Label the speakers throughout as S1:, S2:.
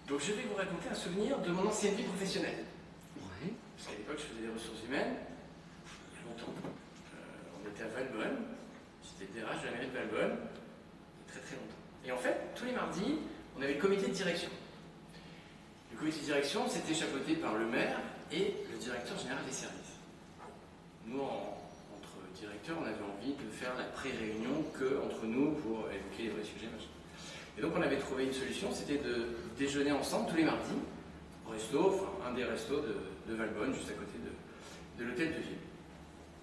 S1: Donc je vais vous raconter un souvenir de mon ancienne vie professionnelle.
S2: Ouais.
S1: Parce qu'à l'époque, je faisais des ressources humaines, il y a longtemps. On était à Valbonne, j'étais DRH de la mairie de Valbonne, très très longtemps. Et en fait, tous les mardis, on avait le comité de direction. Le comité de direction, c'était chapeauté par le maire et le directeur général des services. Nous, entre directeurs, on avait envie de faire la pré-réunion qu'entre nous pour évoquer les vrais sujets, machin. Et donc on avait trouvé une solution, c'était de déjeuner ensemble tous les mardis, au resto, enfin un des restos de Valbonne, juste à côté de l'hôtel de ville.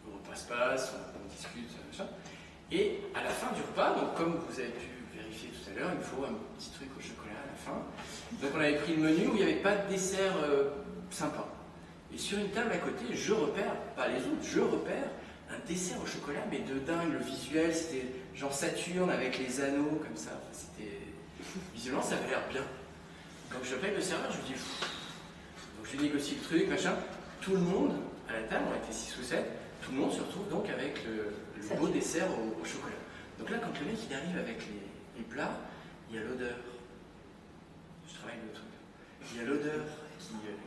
S1: Le repas se passe, on discute, machin. Et à la fin du repas, donc comme vous avez pu vérifier tout à l'heure, il faut un petit truc au chocolat à la fin. Donc on avait pris le menu où il n'y avait pas de dessert sympa. Et sur une table à côté, je repère, pas les autres, je repère un dessert au chocolat, mais de dingue, le visuel, c'était genre Saturne avec les anneaux comme ça. Enfin, c'était... Visuellement, ça avait l'air bien. Donc j'appelle le serveur, je lui dis... Pff. Donc je négocie le truc, machin. Tout le monde, à la table, on était 6 ou 7, tout le monde se retrouve donc avec le beau dessert au chocolat. Donc là, quand le mec il arrive avec les plats, il y a l'odeur. Je travaille le truc. Il y a l'odeur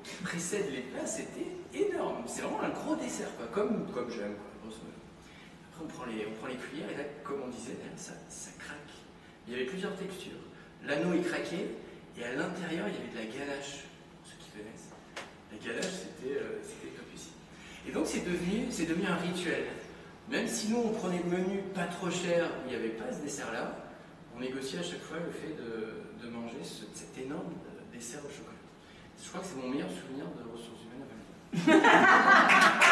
S1: qui précède les plats, c'était énorme. C'est vraiment un gros dessert, quoi. Comme j'aime, quoi, grosso modo. Après, on prend les cuillères, et là, comme on disait, ça craque. Il y avait plusieurs textures. L'anneau est craqué, et à l'intérieur, il y avait de la ganache, pour ceux qui connaissent. La ganache, c'était top ici. Et donc, c'est devenu un rituel. Même si nous, on prenait le menu pas trop cher, où il n'y avait pas ce dessert-là, on négociait à chaque fois le fait de manger cet énorme dessert au chocolat. Je crois que c'est mon meilleur souvenir de ressources humaines à Valbonne.